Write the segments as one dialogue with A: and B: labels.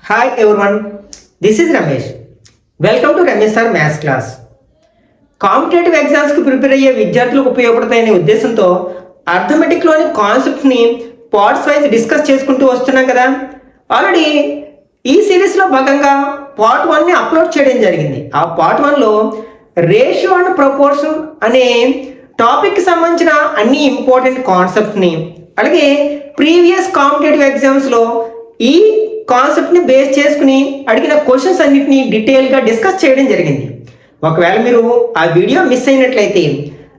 A: Hi everyone, this is Ramesh. Welcome to Ramesh Sir Maths class. Competitive ఎగ్జామ్స్కి prepare అయ్యే విద్యార్థులకు ఉపయోగపడతాయనే ఉద్దేశంతో అర్థమెటిక్లోని కాన్సెప్ట్ని పార్ట్స్ వైజ్ డిస్కస్ చేసుకుంటూ వస్తున్నాం కదా. ఆల్రెడీ ఈ సిరీస్లో భాగంగా పార్ట్ 1ని అప్లోడ్ చేయడం జరిగింది. ఆ పార్ట్ 1లో రేషియో అండ్ ప్రపోర్షన్ అనే టాపిక్కి సంబంధించిన అన్ని ఇంపార్టెంట్ కాన్సెప్ట్ని, అలాగే ప్రీవియస్ కాంపిటేటివ్ ఎగ్జామ్స్లో ఈ కాన్సెప్ట్ని బేస్ చేసుకుని అడిగిన క్వశ్చన్స్ అన్నిటిని డీటెయిల్గా డిస్కస్ చేయడం జరిగింది. ఒకవేళ మీరు ఆ వీడియో మిస్ అయినట్లయితే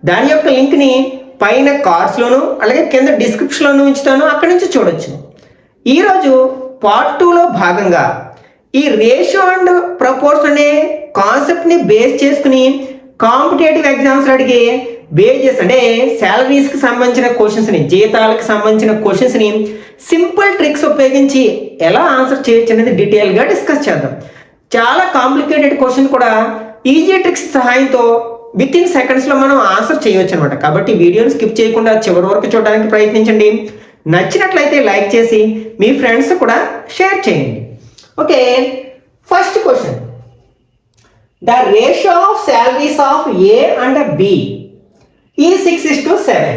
A: దాని యొక్క లింక్ని పైన కార్డ్స్లోను అలాగే కింద డిస్క్రిప్షన్లోను ఉంచుతాను, అక్కడి నుంచి చూడొచ్చు. ఈరోజు పార్ట్ 2లో భాగంగా ఈ రేషియో అండ్ ప్రపోర్షన్ అనే కాన్సెప్ట్ని బేస్ చేసుకుని కాంపిటేటివ్ ఎగ్జామ్స్ అడిగే వేజెస్ అంటే శాలరీస్కి సంబంధించిన క్వశ్చన్స్ని, జీతాలకు సంబంధించిన క్వశ్చన్స్ని సింపుల్ ట్రిక్స్ ఉపయోగించి ఎలా ఆన్సర్ చేయొచ్చు అనేది డీటెయిల్గా డిస్కస్ చేద్దాం. చాలా కాంప్లికేటెడ్ క్వశ్చన్ కూడా ఈజీ ట్రిక్స్ సహాయంతో విత్ ఇన్ సెకండ్స్లో మనం ఆన్సర్ చేయవచ్చు అనమాట. కాబట్టి వీడియోని స్కిప్ చేయకుండా చివరి వరకు చూడడానికి ప్రయత్నించండి. నచ్చినట్లయితే లైక్ చేసి మీ ఫ్రెండ్స్ కూడా షేర్ చేయండి. Okay, first question. The ratio of salaries of A and B is 6:7.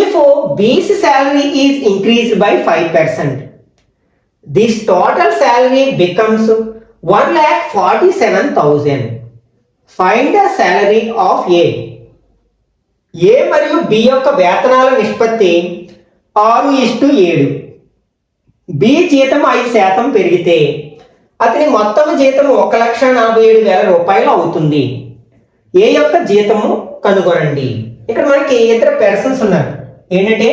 A: If B's salary is increased by 5%, this total salary becomes 1,47,000. Find the salary of A. A మరియు B యొక్క వేతనాల నిష్పత్తి 6:7. B జీతం 5% పెరిగితే అతని మొత్తం జీతం 1,47,000 రూపాయలు అవుతుంది. ఏ యొక్క జీతము కనుగొనండి. ఇక్కడ మనకి ఇద్దరు పర్సన్స్ ఉన్నారు. ఏంటంటే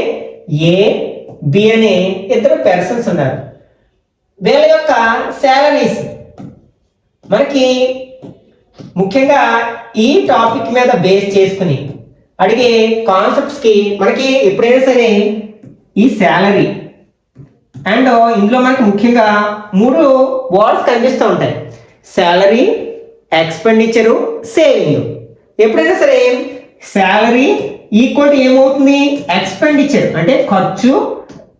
A: ఏ బి అనే ఇద్దరు పర్సన్స్ ఉన్నారు. వీళ్ళ యొక్క శాలరీస్ మనకి ముఖ్యంగా ఈ టాపిక్ మీద బేస్ చేసుకుని అడిగే కాన్సెప్ట్స్కి మనకి ఎప్పుడైనా సరే ఈ శాలరీ అండ్ ఇందులో మనకి ముఖ్యంగా 3 వర్డ్స్ కనిపిస్తూ ఉంటాయి: శాలరీ, ఎక్స్పెండిచరు, సేవింగ్. ఎప్పుడైనా సరే శాలరీ ఈక్వల్ ఏమవుతుంది? ఎక్స్పెండిచర్ అంటే ఖర్చు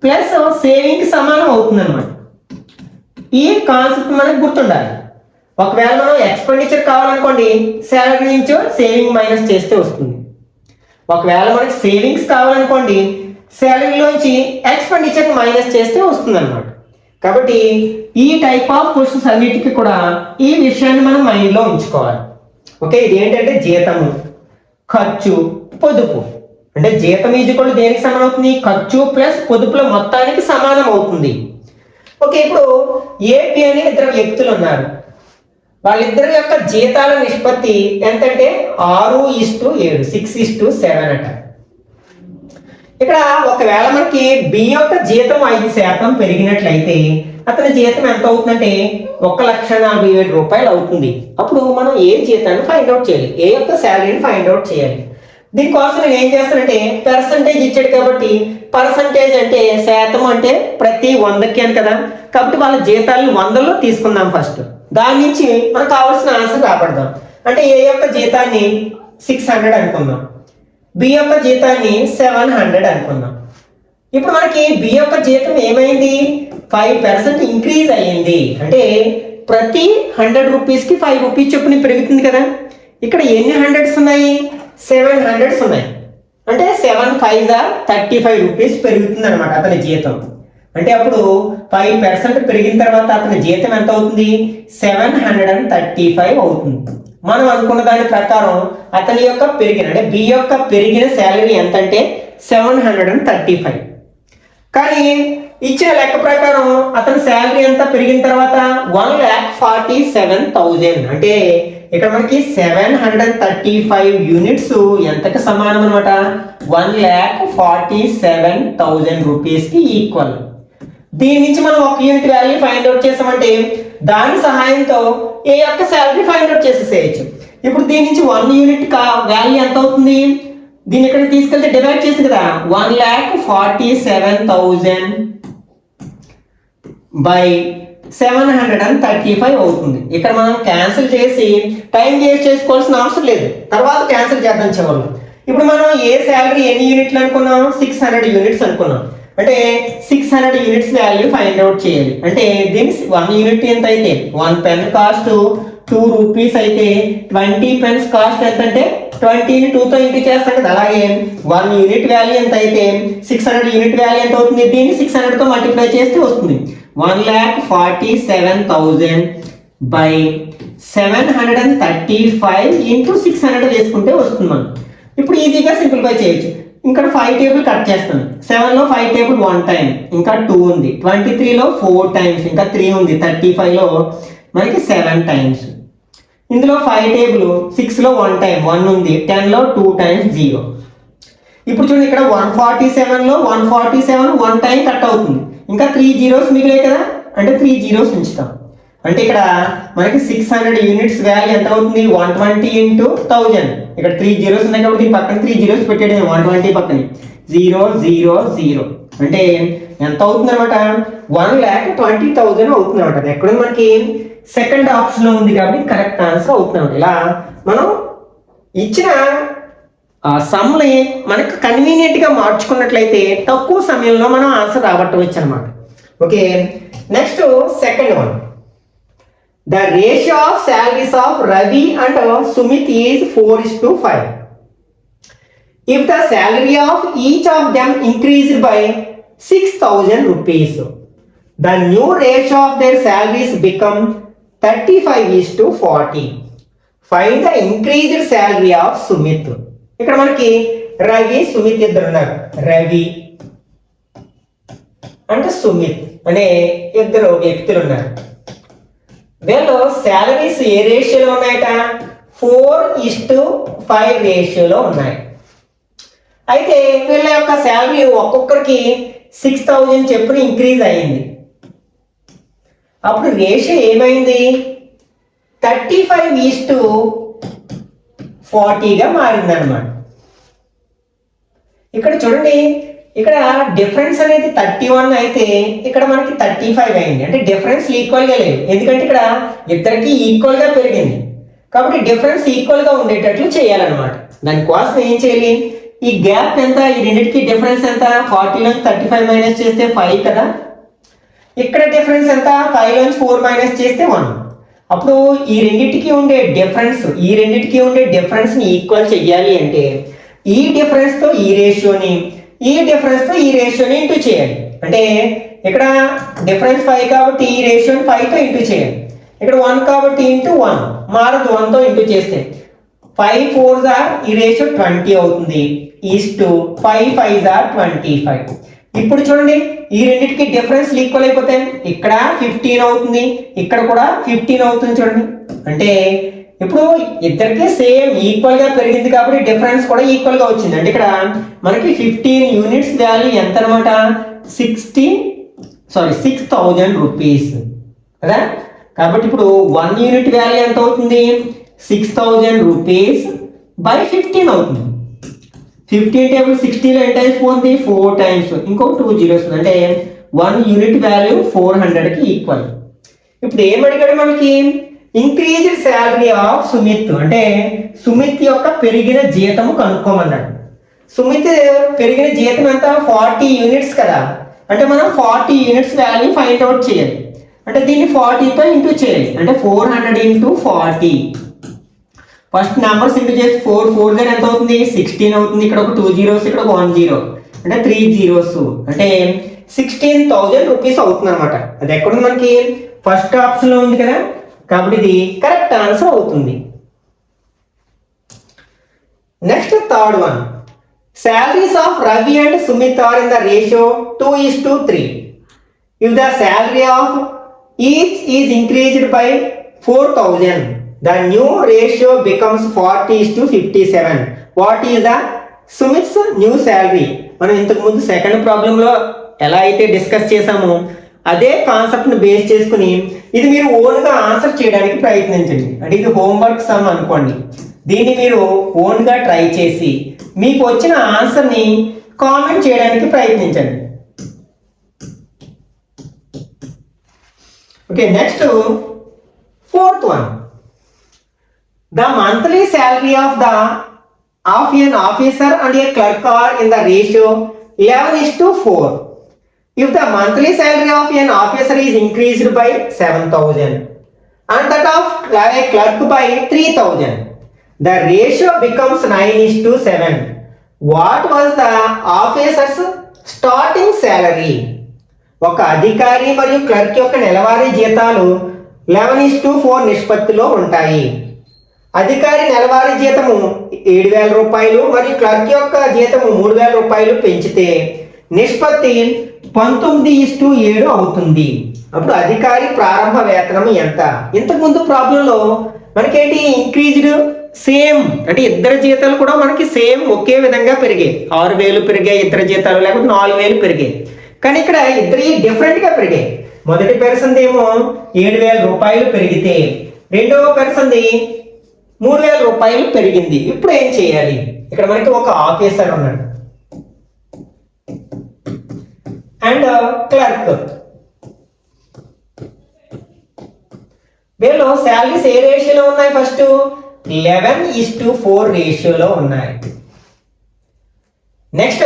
A: ప్లస్ సేవింగ్కి సమానం అవుతుంది అనమాట. ఈ కాన్సెప్ట్ మనకు గుర్తుండాలి. ఒకవేళ మనం ఎక్స్పెండిచర్ కావాలనుకోండి, శాలరీ నుంచి సేవింగ్ మైనస్ చేస్తే వస్తుంది. ఒకవేళ మనకి సేవింగ్స్ కావాలనుకోండి, శాలరీలోంచి ఎక్స్పెండిచర్ మైనస్ చేస్తే వస్తుంది అనమాట. కాబట్టి ఈ టైప్ ఆఫ్ క్వశ్చన్స్ అన్నిటికీ కూడా ఈ విషయాన్ని మనం మైండ్లో ఉంచుకోవాలి. ఓకే, ఇది ఏంటంటే జీతము, ఖర్చు, పొదుపు. అంటే జీతం ఈజ్వల్ దేనికి సమానం అవుతుంది? ఖర్చు ప్లస్ పొదుపుల మొత్తానికి సమానం అవుతుంది. ఓకే, ఇప్పుడు ఏపీ అనే ఇద్దరు వ్యక్తులు ఉన్నారు. వాళ్ళిద్దరి యొక్క జీతాల నిష్పత్తి ఎంతంటే 6:7, 6:7 అట. ఇక్కడ ఒకవేళ మనకి బి యొక్క జీతం 5% పెరిగినట్లయితే అతని జీతం ఎంత అవుతుందంటే 1,47,000 రూపాయలు అవుతుంది. అప్పుడు మనం ఏ జీతాన్ని ఫైండ్ అవుట్ చేయాలి, ఏ యొక్క శాలరీని ఫైండ్ అవుట్ చేయాలి. దీనికోసం నేను ఏం చేస్తానంటే పర్సంటేజ్ ఇచ్చాడు కాబట్టి పర్సంటేజ్ అంటే శాతం అంటే ప్రతి 100కి అని కదా. కాబట్టి వాళ్ళ జీతాలను 100లో తీసుకుందాం ఫస్ట్. దాని నుంచి మనకు కావాల్సిన ఆన్సర్ రాబడదాం. అంటే ఏ యొక్క జీతాన్ని 600 అనుకుందాం, బి యొక్క జీతాన్ని 700 అనుకుందాం. ఇప్పుడు మనకి బి యొక్క జీతం ఏమైంది? 5% ఇంక్రీజ్ అయ్యింది. అంటే ప్రతి 100 రూపీస్కి 5 రూపీస్ చొప్పున పెరుగుతుంది కదా. ఇక్కడ ఎన్ని హండ్రెడ్స్ ఉన్నాయి? 7 హండ్రెడ్స్ ఉన్నాయి. అంటే 7×5 35 రూపీస్ పెరుగుతుంది అనమాట అతని జీతం. అంటే అప్పుడు 5% పెరిగిన తర్వాత అతని జీతం ఎంత అవుతుంది? 735 అవుతుంది. మనం అనుకున్న దాని ప్రకారం అతని యొక్క పెరిగిన అంటే బి యొక్క పెరిగిన శాలరీ ఎంత అంటే 735. కానీ ఇచ్చిన లెక్క ప్రకారం అతని శాలరీ ఎంత పెరిగిన తర్వాత 1,47,000. అంటే ఇక్కడ మనకి 735 యూనిట్స్ ఎంతకి సమానం అనమాట? 1,47,000 రూపీస్కి ఈక్వల్. దీని నుంచి మనం 1 యూనిట్ వాల్యూ ఫైండ్ అవుట్ చేసామంటే దాని సహాయంతో ఏ యొక్క శాలరీ ఫైండ్ అవుట్ చేసేసేయచ్చు. ఇప్పుడు దీని నుంచి 1 యూనిట్ వాల్యూ ఎంత అవుతుంది? దీన్ని ఇక్కడ తీసుకెళ్తే డివైడ్ చేసింది కదా, 1,47,000 బై 735 అవుతుంది. ఇక్కడ మనం క్యాన్సిల్ చేసి టైం వేస్ట్ చేసుకోవాల్సిన అవసరం లేదు, తర్వాత క్యాన్సిల్ చేద్దాం చివరిలో. ఇప్పుడు మనం ఏ శాలరీ ఎన్ని యూనిట్లు అనుకున్నాం? 600 యూనిట్స్ అనుకున్నాం. అంటే 600 యూనిట్స్ వాల్యూ ఫైండ్ అవుట్ చేయాలి. అంటే దీని 1 యూనిట్ ఎంత అయితే 1 పెన్ కాస్ట్ 2 రూపీస్ అయితే 20 పెన్స్ కాస్ట్ ఎంత అంటే 20ని 2తో ఇంటూ చేస్తాం కదా. అలాగే 1 యూనిట్ వాల్యూ ఎంత అయితే 600 యూనిట్ వాల్యూ ఎంత అవుతుంది, దీన్ని 600తో మల్టిప్లై చేస్తే వస్తుంది. 1,47,000 బై 735 ఇంటూ 600 వేసుకుంటే వస్తుంది మనం. ఇప్పుడు ఈజీగా సింప్లిఫై చేయొచ్చు. ఇక్కడ 5 టేబుల్ కట్ చేస్తాను. 7లో 5 టేబుల్ 1 టైం, ఇంకా 2 ఉంది. 23లో 4 టైమ్స్, ఇంకా 3 ఉంది. 35లో మనకి 7 టైమ్స్. ఇందులో 5 టేబుల్ 6లో 1 టైం 1 ఉంది. 10లో 2 టైమ్స్ 0. ఇప్పుడు చూడండి ఇక్కడ 147లో 147 1 టైం కట్ అవుతుంది. ఇంకా 3 జీరోస్ మిగిలాయి కదా, అంటే 3 జీరోస్ ఉంచుతాం. అంటే ఇక్కడ మనకి 600 యూనిట్స్ వాల్యూ ఎంత అవుతుంది, 120 ఇంటూ 1000. ఇక్కడ 3 జీరోస్ ఉన్నాయి కాబట్టి పక్కన 3 జీరోస్ పెట్టాడు, 120 పక్కన 0 0 0 అంటే ఎంత అవుతుంది అనమాట, 1,20,000 అవుతుంది అనమాట. అది ఎక్కడ మనకి సెకండ్ ఆప్షన్ లో ఉంది కాబట్టి కరెక్ట్ ఆన్సర్ అవుతుంది అనమాట. ఇలా మనం ఇచ్చిన సమ్ని మనకు కన్వీనియంట్ గా మార్చుకున్నట్లయితే తక్కువ సమయంలో మనం ఆన్సర్ రాబట్టవచ్చు అనమాట. Okay, next second one. The ratio of salaries of Ravi and Sumit is 4:5. If the salary of each of them increased by 6,000 rupees, the new ratio of their salaries become 35:40. Find the increased salary of Sumit. ఇక్కడ మనకి రవి సుమిత్ ఇద్దరు ఉన్నారు. రవి అంటే సుమిత్ అనే ఇద్దరు వ్యక్తులు ఉన్నారు. వీళ్ళు శాలరీస్ ఏ రేషియోలో ఉన్నాయట, 4:5 రేషియోలో ఉన్నాయి. అయితే వీళ్ళ యొక్క శాలరీ ఒక్కొక్కరికి 6,000 చెప్పున ఇంక్రీజ్ అయ్యింది. అప్పుడు రేషియో ఏమైంది, 35:40గా మారింది అనమాట. ఇక్కడ చూడండి, ఇక్కడ డిఫరెన్స్ అనేది 31 అయితే ఇక్కడ మనకి 35 అయింది. అంటే డిఫరెన్స్ ఈక్వల్ గా లేదు, ఎందుకంటే ఇక్కడ ఇద్దరికి ఈక్వల్ గా పెరిగింది కాబట్టి డిఫరెన్స్ ఈక్వల్ గా ఉండేటట్లు చేయాలన్నమాట. దానికోసం ఏం చేయాలి, ఈ గ్యాప్ ఎంత, ఈ రెండింటికి డిఫరెన్స్ ఎంత, 40లోంచి 35 మైనస్ చేస్తే 5 కదా. ఇక్కడ డిఫరెన్స్ ఎంత, 5లోంచి 4 మైనస్ చేస్తే 1. అప్పుడు ఈ రెండింటికి ఉండే డిఫరెన్స్ ని ఈక్వల్ చెయ్యాలి అంటే ఈ డిఫరెన్స్ తో ఈ రేషియోని, ఈ డిఫరెన్స్ తో ఈ రేషియోని ఇంటూ చేయాలి. అంటే ఇక్కడ డిఫరెన్స్ 5 కాబట్టి ఈ రేషియోని 5తో ఇంటూ చేయాలి. ఇక్కడ 1 కాబట్టి ఇంటూ 1 మారదు, 1తో ఇంటూ చేస్తే 5 4s are ఈ రేషియో 20 అవుతుంది. Is to 5 5s are 25. ఇప్పుడు చూడండి, ఈ రెండింటికి డిఫరెన్స్ ఈక్వల్ అయిపోతే ఇక్కడ 15 అవుతుంది, ఇక్కడ కూడా 15 అవుతుంది. చూడండి, అంటే ఇప్పుడు ఇద్దరికి సేమ్ ఈక్వల్ గా పెరిగింది కాబట్టి డిఫరెన్స్ కూడా ఈక్వల్ గా వచ్చింది. అంటే ఇక్కడ మనకి 15 యూనిట్స్ వాల్యూ ఎంత అనమాట, 6,000 రూపీస్ కదా. కాబట్టి ఇప్పుడు 1 యూనిట్ వాల్యూ ఎంత అవుతుంది, 6,000 రూపీస్ బై 15 అవుతుంది. 15 టేబుల్ 60లో ఎంత టైమ్స్ పోతుంది, 4 టైమ్స్, ఇంకో 2 జీరోస్, అంటే 1 యూనిట్ వాల్యూ 400కి ఈక్వల్. ఇప్పుడు ఏం అడిగాడు మనకి, ఇంక్రీజ్డ్ శాలరీ ఆఫ్ సుమిత్, అంటే సుమిత్ యొక్క పెరిగిన జీతము కనుక్కోమన్నాడు. సుమిత్ పెరిగిన జీతం ఎంత, 40 యూనిట్స్ కదా. అంటే మనం 40 యూనిట్స్ వాల్యూ ఫైండ్ అవుట్ చేయాలి. అంటే దీన్ని 40తో ఇంటూ చేయాలి. అంటే 400 ఇంటూ 40. ఫస్ట్ నెంబర్స్ ఇంటూ చేసి 4 4 ఎంత అవుతుంది, 16 అవుతుంది. ఇక్కడ ఒక 2 జీరోస్, ఇక్కడ ఒక 1 జీరో, అంటే 3 జీరోస్, అంటే 16,000 రూపీస్ అవుతుంది అనమాట. అది ఎక్కడుంది మనకి, ఫస్ట్ ఆప్షన్ లో ఉంది కదా, కాబట్టి ఇది కరెక్ట్ ఆన్సర్ అవుతుంది. Next third one. Salaries of Ravi and Sumit are in the ratio 2:3. If the salary of each is increased by 4,000, the new ratio becomes 40:57. What is the Sumit's new salary? మనం ఇంతకు ముందు second problem లో ఎలా అయితే discuss చేసామో అదే concept ని base చేసుకుని ఇది మీరు ఓన్ గా ఆన్సర్ చేయడానికి ప్రయత్నించండి. అంటే ఇది హోంవర్క్ సమ్ అనుకోండి. దీన్ని మీరు ఓన్ గా ట్రై చేసి మీకు వచ్చిన ఆన్సర్ ని కామెంట్ చేయడానికి ప్రయత్నించండి. Okay, next fourth one. The monthly salary of an officer and a clerk are in the ratio 11:4. If the monthly salary of an officer is increased by 7,000 and that of a clerk by 3,000, the ratio becomes 9:7. What was the officer's starting salary? ఒక అధికారి మరియు clerk యొక్క నెలవారీ జీతాలు 11:4 నిష్పత్తిలో ఉంటాయి. అధికారి నెలవారీ జీతము 7,000 రూపాయలు మరియు క్లర్క్ యొక్క జీతము 3,000 రూపాయలు పెంచితే నిష్పత్తి 19:7 అవుతుంది. అప్పుడు అధికారి ప్రారంభ వేతనం ఎంత? ఇంతకుముందు ప్రాబ్లంలో మనకేంటి ఇంక్రీజ్డ్ సేమ్, అంటే ఇద్దరు జీతాలు కూడా మనకి సేమ్ ఒకే విధంగా పెరిగాయి. 6,000 పెరిగాయి ఇద్దరు జీతాలు, లేకపోతే 4,000 పెరిగాయి. కానీ ఇక్కడ ఇద్దరు డిఫరెంట్గా పెరిగాయి. మొదటి పర్సన్ ఏమో 7,000 రూపాయలు పెరిగితే రెండవ పర్సన్ది 3,000 రూపాయలు పెరిగింది. ఇప్పుడు ఏం చేయాలి? ఇక్కడ మనకి ఒక ఆఫీసర్ ఉన్నాడు అండ్ క్లర్క్. వీళ్ళు శాలరీస్ ఏ రేషియోలో ఉన్నాయి? ఫస్ట్ 11:4 రేషియోలో ఉన్నాయి. నెక్స్ట్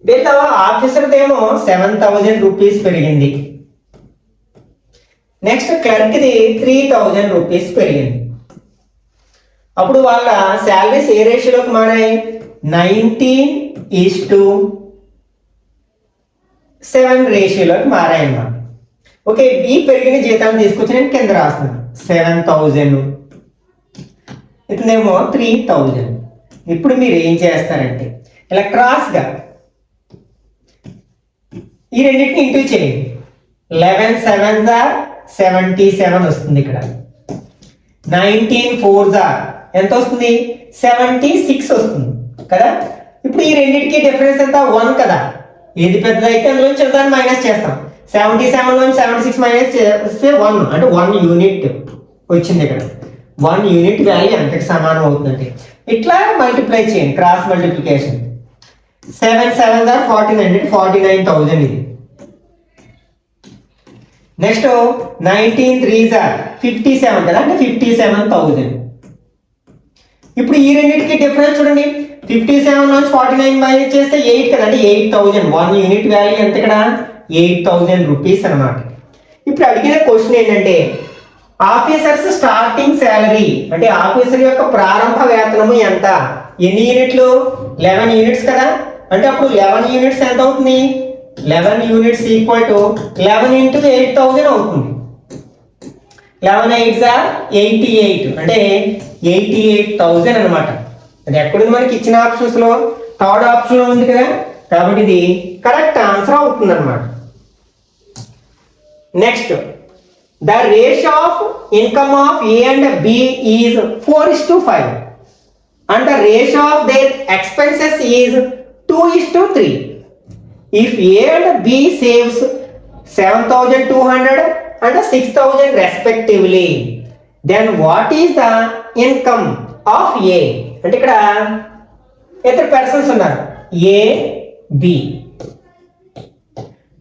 A: వీళ్ళ ఆఫీసర్దేమో 7,000 రూపీస్ పెరిగింది. నెక్స్ట్ క్లర్క్ది 3,000 రూపీస్ పెరిగింది. అప్పుడు వాళ్ళ శాలరీస్ ఏ రేషియోలోకి మారాయి? 19:7 రేషియోలోకి మారాయి అన్నమాట. ఓకే, ఈ పెరిగిన జీతాన్ని తీసుకొచ్చి నేను కింద రాస్తున్నాను. 7,000, ఇతనేమో 3,000. ఇప్పుడు మీరు ఏం చేస్తారంటే ఇలా క్రాస్గా ఈ రెండింటిని ఇంటూ చేయండి. 11 7s are 77 వస్తుంది. ఇక్కడ 19 4s are ఎంత వస్తుంది? 76 వస్తుంది కదా. ఇప్పుడు ఈ రెండింటికి డిఫరెన్స్ ఎంత? 1 కదా. ఏది పెద్దదైతే అందులోంచి దాన్ని మైనస్ చేస్తాం. 77 నుంచి 76 మైనస్ చేస్తే 1, అంటే 1 యూనిట్ వచ్చింది. ఇక్కడ 1 యూనిట్ వాల్యూ ఎంతకి సమానం అవుతుందంటే ఇట్లా మల్టిప్లై చేయండి, క్రాస్ మల్టిప్లికేషన్. 7 7s are 49, 49,000 ఇది. నెక్స్ట్ 19 3s are 57 కదా, అంటే 57,000. ఇప్పుడు ఈ రెండింటికి డిఫరెన్స్ చూడండి. 57 నుంచి 49 మైనస్ చేస్తే 8 కదా, అంటే 8,000. 1 యూనిట్ వాల్యూ ఎంత ఇక్కడ? 8,000 రూపీస్ అనమాట. ఇప్పుడు అడిగిన క్వశ్చన్ ఏంటంటే ఆఫీసర్స్ స్టార్టింగ్ శాలరీ, అంటే ఆఫీసర్ యొక్క ప్రారంభ వేతనము ఎంత? ఎన్ని యూనిట్లు? 11 యూనిట్స్ కదా. అంటే అప్పుడు 11 యూనిట్స్ ఎంత అవుతుంది? 11 యూనిట్స్ ఈక్వల్ టు 11 into 8,000 అవుతుంది. 11 8s are 88, అంటే 88,000 అనమాట. అది ఎక్కడుంది? మనకి ఇచ్చిన ఆప్షన్స్ లో థర్డ్ ఆప్షన్ లో ఉంది కదా, కాబట్టి ఇది కరెక్ట్ ఆన్సర్ అవుతుంది అనమాట. Next, the ratio of income of A and B is 4:5 and the ratio of their expenses is 2:3. If A and B saves 7,200 and 6,000 respectively, then what is the income of A? అంటే ఇక్కడ ఇద్దరు persons ఉన్నారు, A B.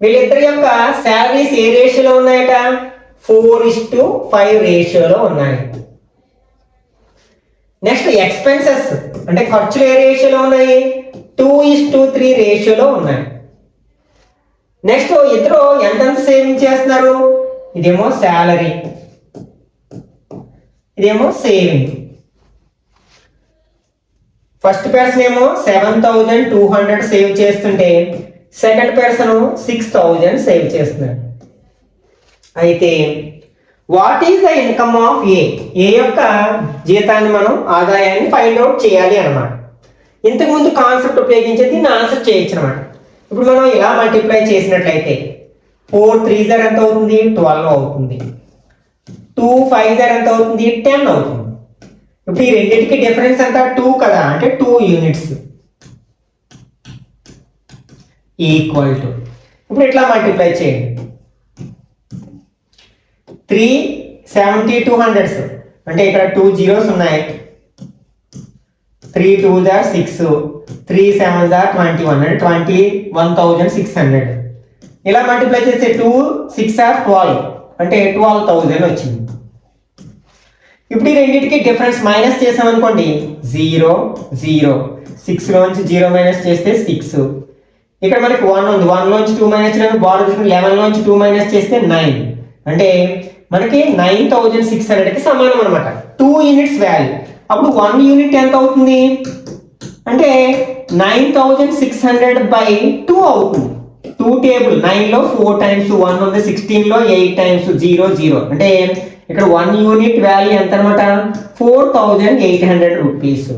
A: వీళ్ళిద్దరి యొక్క salaries ఏ రేషియోలో ఉన్నాయట? 4:5 రేషియోలో ఉన్నాయి. నెక్స్ట్ ఎక్స్పెన్సెస్, అంటే ఖర్చులు ఏ రేషియోలో ఉన్నాయి? 2:3 రేషియోలో ఉన్నాయి. నెక్స్ట్ ఇద్దరు ఎంతెంత సేవింగ్ చేస్తున్నారు? ఇదేమో శాలరీ, ఇదేమో సేవింగ్. ఫస్ట్ పర్సన్ ఏమో 7,200 సేవ్ చేస్తుంటే సెకండ్ పర్సన్ 6,000 సేవ్ చేస్తున్నాడు. అయితే what is the income of A? A యొక్క జీతాన్ని మనం ఆదాయాన్ని ఫైండ్ అవుట్ చేయాలి అన్నమాట. ఇంతకుముందు కాన్సెప్ట్ ఉపయోగించి దీన్ని ఆన్సర్ చేయొచ్చు అనమాట. ఇప్పుడు మనం ఇలా మల్టిప్లై చేసినట్లయితే 4 3s are ఎంత అవుతుంది? 12 అవుతుంది. 2 5s are ఎంత అవుతుంది? 10 అవుతుంది. ఇప్పుడు ఈ రెండింటికి డిఫరెన్స్ ఎంత? 2 కదా, అంటే 2 యూనిట్స్ ఈక్వల్ టు, ఇప్పుడు ఇట్లా మల్టిప్లై చేయండి. 3 7200s, అంటే ఇక్కడ 2 zeros ఉన్నాయి. 3 2s are 6, 3 7s are 21, అంటే 21,600. ఇలా మల్టిప్లై చేస్తే 2 6 are 12, అంటే 12,000 వచ్చింది. ఇప్పుడు ఈ రెండింటికి డిఫరెన్స్ మైనస్ చేసామనుకోండి 0 0, 6 నుంచి 0 మైనస్ చేస్తే 6, ఇక్కడ మనకి 1 ఉంది, 1 లోంచి 2 మైనస్ చేయడం, బార్డర్ 11 లోంచి 2 మైనస్ చేస్తే 9, అంటే మనకి 9600 కి సమానం అనమాట 2 యూనిట్స్ వాల్యూ. అప్పుడు 1 యూనిట్ ఎంత అవుతుంది అంటే 9600/2 అవుతుంది. 2 టేబుల్ 9 లో 4 టైమ్స్ 1 ఉంది, 16 లో 8 టైమ్స్ 0 0, అంటే ఇక్కడ 1 యూనిట్ వాల్యూ ఎంత అనమాట 4800 రూపీస్.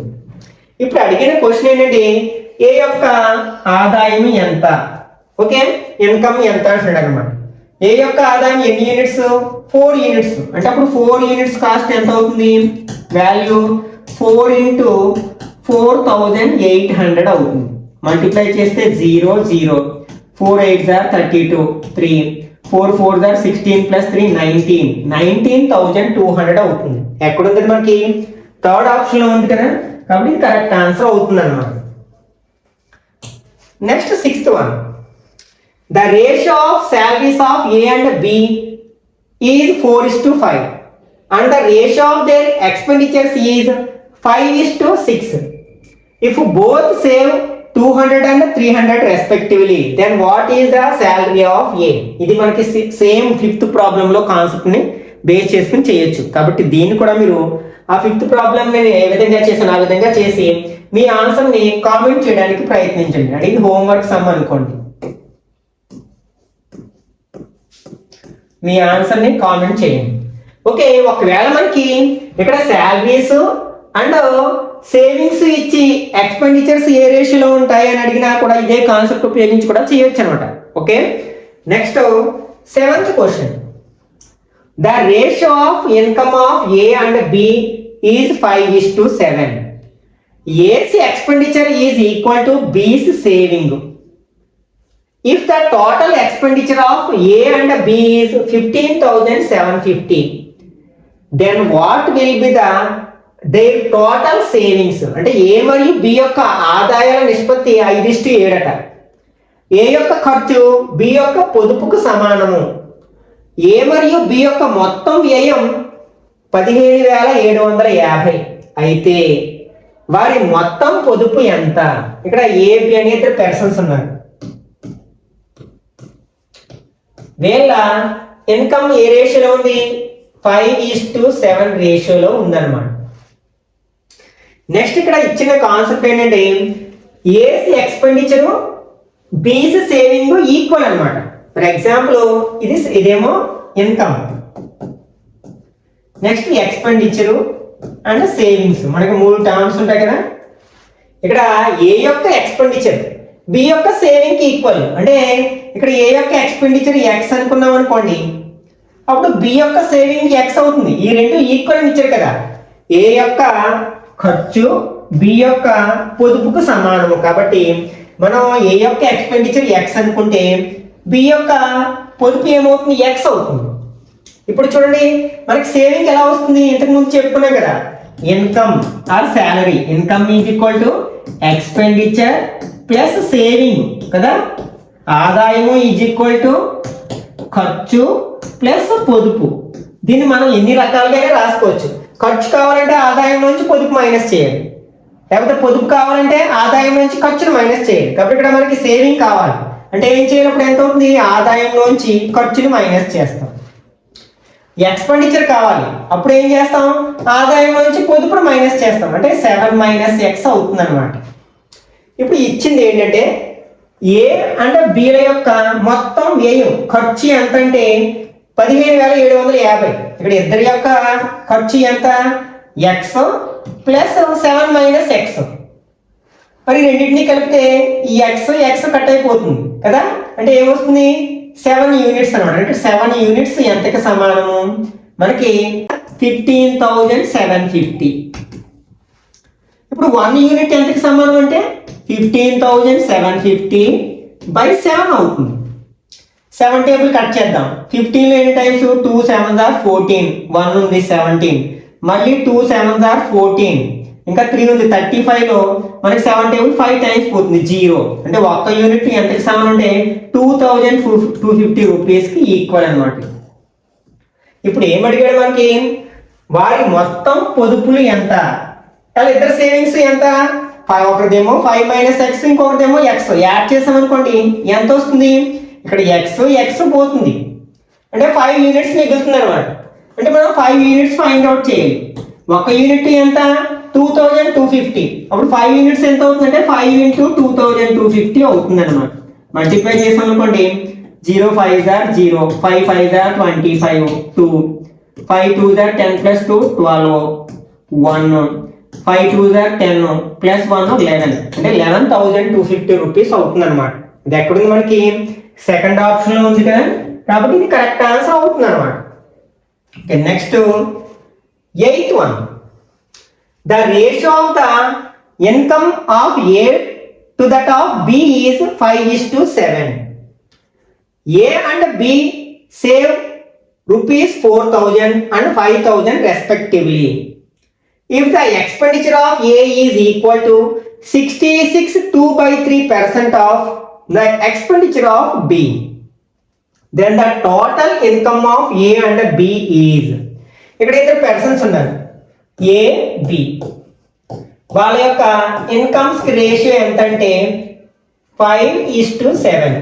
A: ఇప్పుడు అడిగిన క్వశ్చన్ ఏంటంటే ఏ యొక్క ఆదాయం ఎంత, ఓకే, ఇన్కమ్ ఎంత అంటున్నాడు అనమాట. ఏ యొక్క ఆదాయం ఎన్ని యూనిట్స్ 4 యూనిట్స్, అంటే అప్పుడు 4 యూనిట్స్ కాస్ట్ ఎంత అవుతుంది వాల్యూ 4 into 4800 అవుతుంది. మల్టిప్లై చేస్తే 0 0, 4 8s are 32, 3 4 4s are 16 plus 3 19,200 అవుతుంది. ఎక్కడ ఉంది మనకి థర్డ్ ఆప్షన్ లో ఉంది కదా, కాబట్టి ఇది కరెక్ట్ ఆన్సర్ అవుతుంది అన్నమాట. Next 6th one, the ratio of salaries of A and B is 4:5 and the ratio of their expenditures is 5:6. If both save 200 and 300 respectively, then what is the salary of A? ఇది మనకి same 5th problem లో concept ని base చేసుకుని చేయొచ్చు. కాబట్టి దీన్ని కూడా మీరు ఆ 5th ప్రాబ్లం నేను ఏ విధంగా చేశాను ఆ విధంగా చేసి మీ ఆన్సర్ ని కామెంట్ చేయడానికి ప్రయత్నించండి. అంటే ఇది హోంవర్క్ సమ్ అనుకోండి. మీ ఆన్సర్ ని కామెంట్ చేయండి. ఓకే, ఒకవేళ మనకి ఇక్కడ శాలరీస్ అండ్ సేవింగ్స్ ఇచ్చి ఎక్స్పెండిచర్స్ ఏ రేషియోలో ఉంటాయి అని అడిగినా కూడా ఇదే కాన్సెప్ట్ ఉపయోగించి కూడా చేయొచ్చు అనమాట. Okay, next 7th question, the ratio of income of A and B is 5:7. A's expenditure is equal to B's saving. If the total expenditure of A and B is 15,750, then what will be their total savings? అంటే A మరియు B యొక్క ఆదాయాల నిష్పత్తి 5:7 అట. A యొక్క ఖర్చు B యొక్క పొదుపుకు సమానము. A మరియు B యొక్క మొత్తం వ్యయం 17,750 అయితే వారి మొత్తం పొదుపు ఎంత? ఇక్కడ A B అనే ఇద్దరు పర్సన్స్ ఉన్నారు. వీళ్ళ ఇన్కమ్ ఏ రేషియోలో ఉంది 5:7 రేషియోలో ఉందన్నమాట. నెక్స్ట్ ఇక్కడ ఇచ్చిన కాన్సెప్ట్ ఏంటంటే ఏసి ఎక్స్పెండిచర్ బీస్ సేవింగ్ ఈక్వల్ అన్నమాట. ఫర్ ఎగ్జాంపుల్ ఇదేమో income, next expenditure and savings, మనకి 3 టర్మ్స్ ఉంటాయి కదా. ఇక్కడ ఏ యొక్క ఎక్స్పెండిచర్ బి యొక్క సేవింగ్ కి ఈక్వల్, అంటే ఇక్కడ ఏ యొక్క ఎక్స్పెండిచర్ ఎక్స్ అనుకున్నాం అనుకోండి, అప్పుడు బి యొక్క సేవింగ్ ఎక్స్ అవుతుంది. ఈ రెండు ఈక్వల్ ఇచ్చారు కదా. ఏ యొక్క ఖర్చు బి యొక్క పొదుపుకు సమానము, కాబట్టి మనం ఏ యొక్క ఎక్స్పెండిచర్ ఎక్స్ అనుకుంటే బి యొక్క పొదుపు ఏమవుతుంది ఎక్స్ అవుతుంది. ఇప్పుడు చూడండి మనకి సేవింగ్ ఎలా వస్తుంది, ఇంతకు ముందు చెప్పుకున్నాం కదా, income or salary, income is equal to expenditure plus saving కదా. ఆదాయము ఈజ్ ఈక్వల్ టు ఖర్చు ప్లస్ పొదుపు. దీన్ని మనం ఎన్ని రకాలుగా రాసుకోవచ్చు. ఖర్చు కావాలంటే ఆదాయం నుంచి పొదుపు మైనస్ చేయాలి, లేకపోతే పొదుపు కావాలంటే ఆదాయం నుంచి ఖర్చును మైనస్ చేయాలి. కాబట్టి ఇక్కడ మనకి సేవింగ్ కావాలి అంటే ఏం చేయాలప్పుడు ఎంత అవుతుంది, ఆదాయంలోంచి ఖర్చును మైనస్ చేస్తాం. ఎక్స్పెండిచర్ కావాలి అప్పుడు ఏం చేస్తాం, ఆదాయం నుంచి పొదుపును మైనస్ చేస్తాం, అంటే 7 - x అవుతుంది అనమాట. ఇప్పుడు ఇచ్చింది ఏంటంటే ఏ అండ్ బిల యొక్క మొత్తం వ్యయం ఖర్చు ఎంత అంటే 17,750. ఇక్కడ ఇద్దరి యొక్క ఖర్చు ఎంత ఎక్స్ ప్లస్ 7 - x. మరి రెండింటినీ కలిపితే ఈ ఎక్స్ ఎక్స్ కట్ అయిపోతుంది కదా, అంటే ఏమొస్తుంది 7 యూనిట్స్ అనమాట. అంటే 7 యూనిట్స్ ఎంతకి సమానము మనకి 15,750. ఇప్పుడు 1 యూనిట్ ఎంతకి సమానం అంటే 15,750/7 అవుతుంది. 7 టేబుల్ కట్ చేద్దాం. 15 ఎన్ని టైమ్స్ 2 7s are 14, 1 ఉంది 17, మళ్ళీ 2 7s are 14, ఇంకా 3 ఉంది 35 లో మనకి 7 టేబుల్ 5 టైమ్స్ పోతుంది 0, అంటే ఒక్క యూనిట్ ఎంతకి సమానం అంటే 2,250 రూపీస్కి ఈక్వల్ అనమాట. ఇప్పుడు ఏం అడిగాడు మనకి, వారి మొత్తం పొదుపులు ఎంత, వాళ్ళ ఇద్దరు సేవింగ్స్ ఎంత ఒకటిదేమో 5 మైనస్ ఎక్స్, ఇంకొకటిదేమో ఎక్స్. యాడ్ చేసామనుకోండి ఎంత వస్తుంది? ఇక్కడ ఎక్స్ పోతుంది, అంటే 5 యూనిట్స్ మిగులుతుంది అనమాట. అంటే మనం 5 యూనిట్స్ ఫైండ్ అవుట్ చేయాలి. ఒక యూనిట్ ఎంత? 2250. అప్పుడు 5 యూనిట్స్ ఎంత అవుతుందంటే 5 into 2250 అవుతుంది అనమాట. మల్టిప్లై చేసాం అనుకోండి, 0 5s are 0, 5 5s are 25, 2, 5 2s are 10 plus 2 12, 1, 5 2s are 10 plus 1 11, అంటే 11,250 రూపీస్ అవుతుంది అనమాట. ఇది ఎక్కడుంది? మనకి సెకండ్ ఆప్షన్ లో ఉంది కదా, కాబట్టి ఇది కరెక్ట్ ఆన్సర్ అవుతుంది అనమాట. Next 8th one. The ratio of the income of A to that of B is 5:7. A and B save rupees 4,000 and 5,000 respectively. If the expenditure of A is equal to 66 2/3% of the expenditure of B, then the total income of A and B is. ఇక్కడ ఇద్దరు persons ఉన్నారు, A B. వాళ్ళ యొక్క incomes కి ratio ఎంత అంటే 5:7.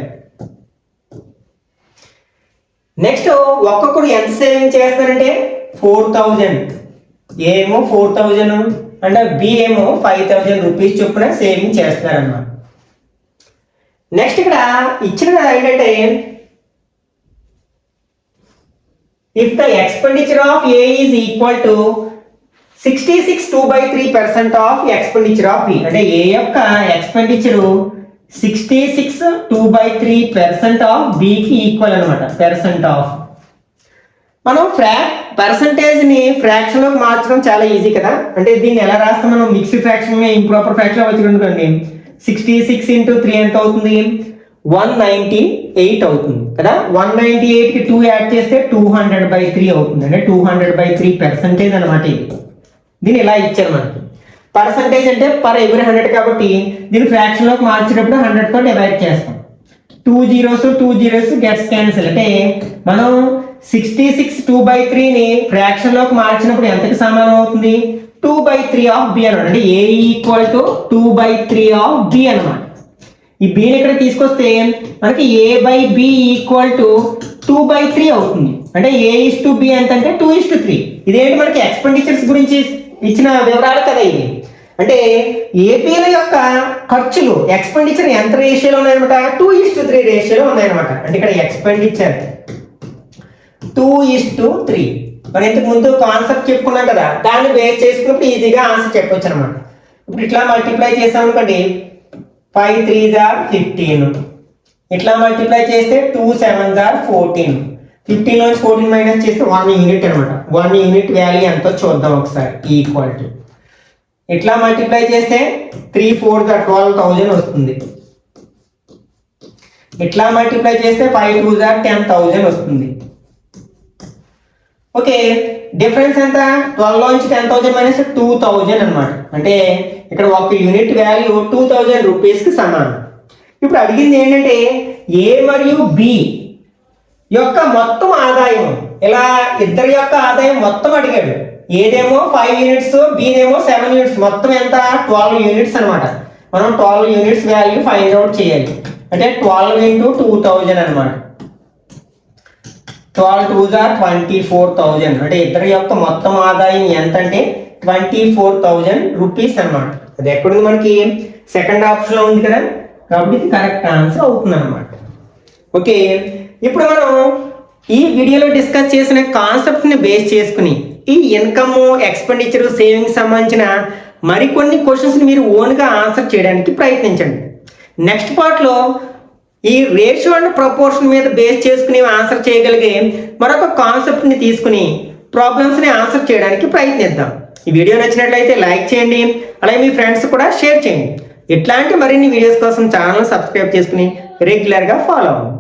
A: Next ఒక్కొక్కడు ఎంత సేవింగ్ చేస్తారంటే 4,000. ఏమో 4,000 అంటే బి ఏమో 5,000 రూపీస్ చొప్పున సేవింగ్ చేస్తారన్నమాట. నెక్స్ట్ ఇక్కడ ఇచ్చిన ఏంటంటే, if the expenditure of A is equal to 66 2/3% of expenditure of B, అంటే A యొక్క ఎక్స్పెండిచర్ 66 2/3% ఆఫ్ B కి ఈక్వల్ అనమాట. పర్సెంట్ ఆఫ్, మనం పర్సంటేజ్ ని ఫ్రాక్షన్ లోకి మార్చడం చాలా ఈజీ కదా. అంటే దీన్ని ఎలా రాస్తాం? మనం మిక్స్డ్ ఫ్రాక్షన్, ఇంప్రాపర్ ఫ్రాక్షన్ వచ్చిందండి. 66 into 3 ఎంత అవుతుంది? 198 అవుతుంది కదా. 198 కి 2 యాడ్ చేస్తే 200/3 అవుతుంది, అంటే 200/3% అనమాట. దీన్ని ఇలా ఇచ్చారు మనకి. పర్సంటేజ్ అంటే పర్ ఎవ్రీ 100 కాబట్టి దీన్ని ఫ్రాక్షన్ లోకి మార్చేటప్పుడు 100 తో డివైడ్ చేస్తాం. 2 zeros గెట్స్ క్యాన్సిల్. అంటే మనం 66 2/3 ని ఫ్రాక్షన్ లోకి మార్చినప్పుడు ఎంతకి సమానం అవుతుంది? 2/3 ఆఫ్ బి అనమాట. అంటే ఏ ఈక్వల్ టు 2/3 ఆఫ్ బి అనమాట. ఈ బిని ఇక్కడ తీసుకొస్తే మనకి ఏ బై బి ఈక్వల్ టు 2/3 అవుతుంది. అంటే A:B ఎంత అంటే 2:3. ఇదేంటి? మనకి ఎక్స్పెండిచర్స్ గురించి ఇచ్చిన వివరాలు కదా ఇది. అంటే ఏపీల యొక్క ఖర్చులు ఎక్స్పెండిచర్ ఎంత రేషియోలో ఉన్నాయన్నమాట? 2:3 రేషియోలో ఉన్నాయన్నమాట. అంటే ఇక్కడ ఎక్స్పెండిచర్ 2:3. మనం ఇంతకు ముందు కాన్సెప్ట్ చెప్పుకున్నాం కదా, దాన్ని బేస్ చేసుకున్నప్పుడు ఈజీగా ఆన్సర్ చెప్పొచ్చు అనమాట. ఇప్పుడు ఇట్లా మల్టిప్లై చేసాం అనుకోండి, 5 3s are 15. ఇట్లా మల్టిప్లై చేస్తే 2 7s are 14. 15 నుంచి 14 మైనస్ చేస్తే 1 యూనిట్ అనమాట. 1 యూనిట్ వాల్యూ ఎంతో చూద్దాం ఒకసారి. ఈక్వల్ టు ఇట్లా మల్టిప్లై చేస్తే 3 4s are 12,000 వస్తుంది. ఇట్లా మల్టిప్లై చేస్తే 5 2s are 10,000 వస్తుంది. ఓకే, డిఫరెన్స్ ఎంత? 12 నుంచి 10,000 మైనస్ 2,000 అనమాట. అంటే ఇక్కడ ఒక యూనిట్ వాల్యూ 2,000 రూపీస్ కి సమానం. ఇప్పుడు అడిగింది ఏంటంటే ఏ మరియు బి యొక్క మొత్తం ఆదాయం. ఇలా ఇద్దరి యొక్క ఆదాయం మొత్తం అడిగాడు. ఏదేమో 5 యూనిట్స్, బిదేమో 7 యూనిట్స్. మొత్తం ఎంత? 12 యూనిట్స్ అనమాట. మనం 12 యూనిట్స్ వాల్యూ ఫైండ్ అవుట్ చేయాలి. అంటే 12 into 2,000 అనమాట. 12 2s are 24,000. అంటే ఇద్దరి యొక్క మొత్తం ఆదాయం ఎంత అంటే 24,000 రూపీస్ అనమాట. అది ఎక్కడుంది? మనకి సెకండ్ ఆప్షన్ లో ఉంది కదా, కాబట్టి ఇది కరెక్ట్ ఆన్సర్ అవుతుంది అనమాట. ఓకే, ఇప్పుడు మనం ఈ వీడియోలో డిస్కస్ చేసిన కాన్సెప్ట్ ని బేస్ చేసుకుని ఈ ఇన్కమ్, ఎక్స్పెండిచర్, సేవింగ్స్ సంబంధించిన మరికొన్ని క్వశ్చన్స్ మీరు ఓన్ గా ఆన్సర్ చేయడానికి ప్రయత్నించండి. నెక్స్ట్ పార్ట్ లో ఈ రేషియో అండ్ ప్రపోర్షన్ మీద బేస్ చేసుకుని ఆన్సర్ చేయగలిగే మరొక కాన్సెప్ట్ ని తీసుకుని ప్రాబ్లమ్స్ ని ఆన్సర్ చేయడానికి ప్రయత్నిద్దాం. ఈ వీడియో నచ్చినట్లయితే లైక్ చేయండి, అలాగే మీ ఫ్రెండ్స్ కూడా షేర్ చేయండి. ఇట్లాంటి మరిన్ని వీడియోస్ కోసం ఛానల్ సబ్స్క్రైబ్ చేసుకుని రెగ్యులర్ గా ఫాలో అవ్వండి.